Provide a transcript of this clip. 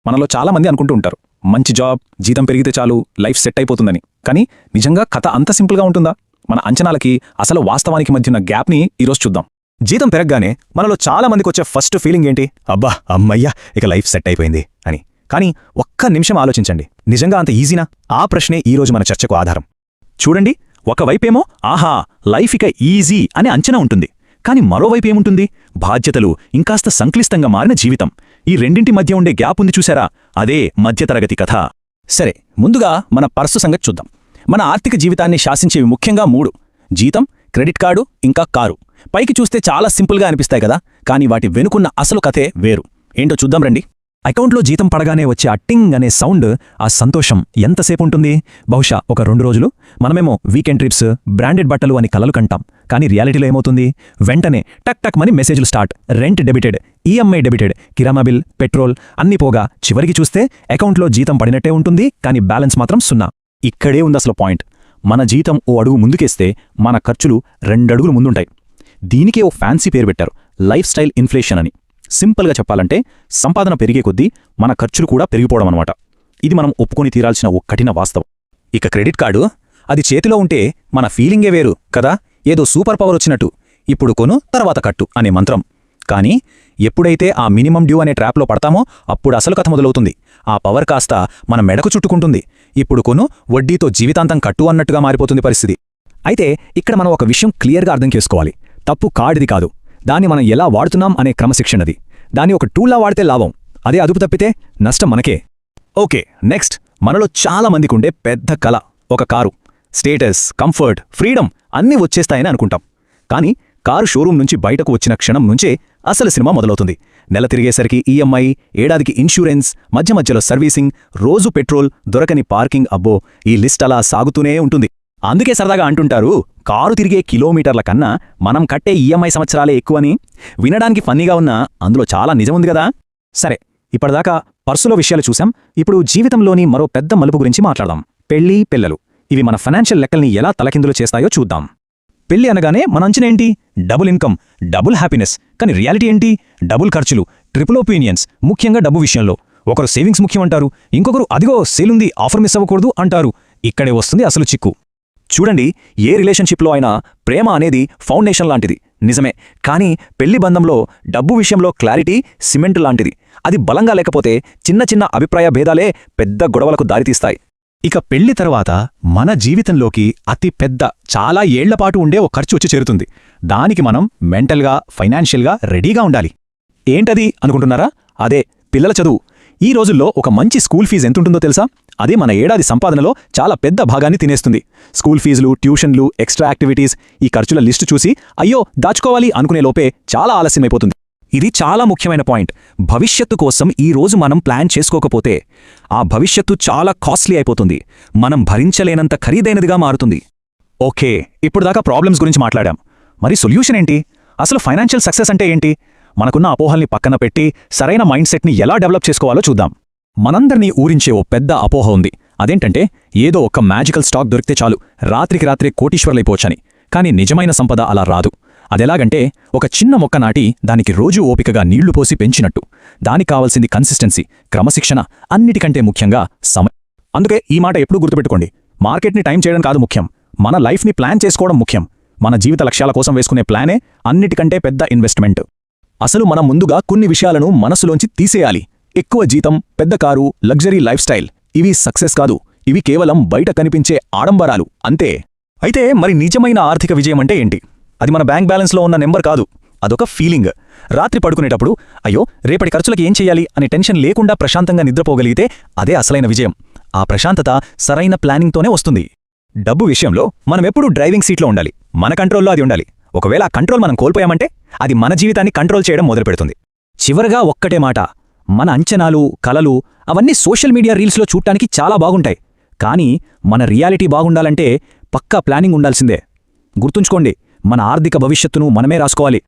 మనలో చాలా మంది అనుకుంటూ ఉంటారు, మంచి జాబ్, జీతం పెరిగితే చాలు, లైఫ్ సెట్ అయిపోతుందని. కానీ నిజంగా కథ అంత సింపుల్గా ఉంటుందా? మన అంచనాలకి అసలు వాస్తవానికి మధ్యున్న గ్యాప్ని ఈరోజు చూద్దాం. జీతం పెరగగానే మనలో చాలా మందికి వచ్చే ఫస్ట్ ఫీలింగ్ ఏంటి? అబ్బా, అమ్మయ్యా, ఇక లైఫ్ సెట్ అయిపోయింది అని. కానీ ఒక్క నిమిషం ఆలోచించండి, నిజంగా అంత ఈజీనా? ఆ ప్రశ్నే ఈరోజు మన చర్చకు ఆధారం. చూడండి, ఒకవైపేమో ఆహా, లైఫ్ ఇక ఈజీ అనే అంచనా ఉంటుంది. కాని మరోవైపేముంటుంది? బాధ్యతలు, ఇంకాస్త సంక్లిష్టంగా మారిన జీవితం. ఈ రెండింటి మధ్య ఉండే గ్యాప్ ఉంది చూసారా? అదే మధ్యతరగతి కథ. సరే, ముందుగా మన పర్సు సంగతి చూద్దాం. మన ఆర్థిక జీవితాన్ని శాసించేవి ముఖ్యంగా 3: జీతం, క్రెడిట్ కార్డు, ఇంకా కారు. పైకి చూస్తే చాలా సింపుల్గా అనిపిస్తాయి కదా, కానీ వాటి వెనుకున్న అసలు కథే వేరు. ఏంటో చూద్దాం రండి. అకౌంట్లో జీతం పడగానే వచ్చే ఆ టింగ్ అనే సౌండ్, ఆ సంతోషం ఎంతసేపు ఉంటుంది? బహుశా ఒక 2 రోజులు. మనమేమో వీకెండ్ ట్రిప్స్, బ్రాండెడ్ బట్టలు అని కలలు కంటాం. కానీ రియాలిటీలో ఏమవుతుంది? వెంటనే టక్ టక్ మని మెసేజ్లు start. Rent debited, EMI debited, కిరాణా బిల్, పెట్రోల్ అన్నీ పోగా చివరికి చూస్తే అకౌంట్లో జీతం పడినట్టే ఉంటుంది, కానీ బ్యాలెన్స్ మాత్రం 0. ఇక్కడే ఉంది అసలు పాయింట్. మన జీతం ఓ అడుగు ముందుకేస్తే మన ఖర్చులు 2 అడుగులు ముందుంటాయి. దీనికే ఓ ఫ్యాన్సీ పేరు పెట్టారు, లైఫ్ స్టైల్ ఇన్ఫ్లేషన్ అని. సింపుల్గా చెప్పాలంటే సంపాదన పెరిగే కొద్దీ మన ఖర్చులు కూడా పెరిగిపోవడం అనమాట. ఇది మనం ఒప్పుకొని తీరాల్సిన ఓ కఠిన వాస్తవం. ఇక క్రెడిట్ కార్డు, అది చేతిలో ఉంటే మన ఫీలింగే వేరు కదా, ఏదో సూపర్ పవర్ వచ్చినట్టు. ఇప్పుడు కొను, తర్వాత కట్టు అనే మంత్రం. కానీ ఎప్పుడైతే ఆ మినిమం డ్యూ అనే ట్రాప్లో పడతామో అప్పుడు అసలు కథ మొదలవుతుంది. ఆ పవర్ కాస్త మన మెడకు చుట్టుకుంటుంది. ఇప్పుడు కొను, వడ్డీతో జీవితాంతం కట్టు అన్నట్టుగా మారిపోతుంది పరిస్థితి. అయితే ఇక్కడ మనం ఒక విషయం క్లియర్గా అర్థం చేసుకోవాలి. తప్పు కార్డుది కాదు, దాన్ని మనం ఎలా వాడుతున్నాం అనే క్రమశిక్షణది. దాన్ని ఒక టూల్లా వాడితే లాభం, అదే అదుపు తప్పితే నష్టం మనకే. ఓకే, నెక్స్ట్, మనలో చాలా మందికుండే పెద్ద కల ఒక కారు. స్టేటస్, కంఫర్ట్, ఫ్రీడమ్ అన్నీ వచ్చేస్తాయని అనుకుంటాం. కానీ కారు షోరూం నుంచి బయటకు వచ్చిన క్షణం నుంచే అసలు సినిమా మొదలవుతుంది. నెల తిరిగేసరికి ఈఎంఐ, ఏడాదికి ఇన్సూరెన్స్, మధ్య మధ్యలో సర్వీసింగ్, రోజు పెట్రోల్, దొరకని పార్కింగ్, అబ్బో ఈ లిస్ట్ అలా సాగుతూనే ఉంటుంది. అందుకే సరదాగా అంటుంటారు, కారు తిరిగే కిలోమీటర్ల కన్నా మనం కట్టే ఈఎంఐ సంవత్సరాలే ఎక్కువని. వినడానికి ఫన్నీగా ఉన్నా అందులో చాలా నిజముంది కదా. సరే, ఇప్పటిదాకా పర్సులో విషయాలు చూసాం. ఇప్పుడు జీవితంలోని మరో పెద్ద మలుపు గురించి మాట్లాడదాం. పెళ్లి, పిల్లలు. ఇవి మన ఫైనాన్షియల్ లెక్కల్ని ఎలా తలకిందులు చేస్తాయో చూద్దాం. పెళ్లి అనగానే మన అంచనా ఏంటి? Double income, double happiness. కానీ రియాలిటీ ఏంటి? డబుల్ ఖర్చులు, ట్రిపుల్ ఒపీనియన్స్. ముఖ్యంగా డబ్బు విషయంలో ఒకరు సేవింగ్స్ ముఖ్యమంటారు, ఇంకొకరు అదిగో సేలుంది, ఆఫర్ మిస్ అవ్వకూడదు అంటారు. ఇక్కడే వస్తుంది అసలు చిక్కు. చూడండి, ఏ రిలేషన్షిప్లో అయినా ప్రేమ అనేది ఫౌండేషన్ లాంటిది, నిజమే. కానీ పెళ్లి బంధంలో డబ్బు విషయంలో క్లారిటీ సిమెంట్ లాంటిది. అది బలంగా లేకపోతే చిన్న చిన్న అభిప్రాయ భేదాలే పెద్ద గొడవలకు దారితీస్తాయి. ఇక పెళ్లి తర్వాత మన జీవితంలోకి అతి పెద్ద, చాలా ఏళ్లపాటు ఉండే ఓ ఖర్చు వచ్చి చేరుతుంది. దానికి మనం మెంటల్గా, ఫైనాన్షియల్గా రెడీగా ఉండాలి. ఏంటది అనుకుంటున్నారా? అదే పిల్లల చదువు. ఈ రోజుల్లో ఒక మంచి స్కూల్ ఫీజు ఎంతుంటుందో తెలుసా? అదే మన ఏడాది సంపాదనలో చాలా పెద్ద భాగాన్ని తినేస్తుంది. స్కూల్ ఫీజులు, ట్యూషన్లు, ఎక్స్ట్రా యాక్టివిటీస్, ఈ ఖర్చుల లిస్టు చూసి అయ్యో దాచుకోవాలి అనుకునే లోపే చాలా ఆలస్యమైపోతుంది. ఇది చాలా ముఖ్యమైన పాయింట్. భవిష్యత్తు కోసం ఈ రోజు మనం ప్లాన్ చేసుకోకపోతే ఆ భవిష్యత్తు చాలా కాస్ట్లీ అయిపోతుంది, మనం భరించలేనంత ఖరీదైనదిగా మారుతుంది. ఓకే, ఇప్పుడు దాకా ప్రాబ్లమ్స్ గురించి మాట్లాడాం. మరి సొల్యూషన్ ఏంటి? అసలు ఫైనాన్షియల్ సక్సెస్ అంటే ఏంటి? మనకున్న అపోహల్ని పక్కన పెట్టి సరైన మైండ్ సెట్ని ఎలా డెవలప్ చేసుకోవాలో చూద్దాం. మనందరినీ ఊరించే ఓ పెద్ద అపోహ ఉంది. అదేంటంటే ఏదో ఒక మ్యాజికల్ స్టాక్ దొరికితే చాలు, రాత్రికి రాత్రే కోటీశ్వర్లైపోవచ్చని. కానీ నిజమైన సంపద అలా రాదు. అదెలాగంటే ఒక చిన్న మొక్క నాటి దానికి రోజూ ఓపికగా నీళ్లు పోసి పెంచినట్టు. దానికి కావాల్సింది కన్సిస్టెన్సీ, క్రమశిక్షణ, అన్నిటికంటే ముఖ్యంగా సమయం. అందుకే ఈ మాట ఎప్పుడూ గుర్తుపెట్టుకోండి, మార్కెట్ని టైం చేయడం కాదు ముఖ్యం, మన లైఫ్ని ప్లాన్ చేసుకోవడం ముఖ్యం. మన జీవిత లక్ష్యాల కోసం వేసుకునే ప్లానే అన్నిటికంటే పెద్ద ఇన్వెస్ట్మెంట్. అసలు మనం ముందుగా కొన్ని విషయాలను మనసులోంచి తీసేయాలి. ఎక్కువ జీతం, పెద్ద కారు, లగ్జరీ లైఫ్ స్టైల్, ఇవి సక్సెస్ కాదు. ఇవి కేవలం బయట కనిపించే ఆడంబరాలు అంతే. అయితే మరి నిజమైన ఆర్థిక విజయం అంటే ఏంటి? అది మన బ్యాంక్ బ్యాలెన్స్లో ఉన్న నెంబర్ కాదు, అదొక ఫీలింగ్. రాత్రి పడుకునేటప్పుడు అయ్యో రేపటి ఖర్చులకి ఏం చెయ్యాలి అనే టెన్షన్ లేకుండా ప్రశాంతంగా నిద్రపోగలిగితే అదే అసలైన విజయం. ఆ ప్రశాంతత సరైన ప్లానింగ్తోనే వస్తుంది. డబ్బు విషయంలో మనమెప్పుడూ డ్రైవింగ్ సీట్లో ఉండాలి, మన కంట్రోల్లో అది ఉండాలి. ఒకవేళ ఆ కంట్రోల్ మనం కోల్పోయామంటే అది మన జీవితాన్ని కంట్రోల్ చేయడం మొదలుపెడుతుంది. చివరగా ఒక్కటే మాట, మన అంచనాలు, కలలు అవన్నీ సోషల్ మీడియా రీల్స్లో చూడటానికి చాలా బాగుంటాయి. కానీ మన రియాలిటీ బాగుండాలంటే పక్కా ప్లానింగ్ ఉండాల్సిందే. గుర్తుంచుకోండి, మన ఆర్థిక భవిష్యత్తును మనమే రాసుకోవాలి.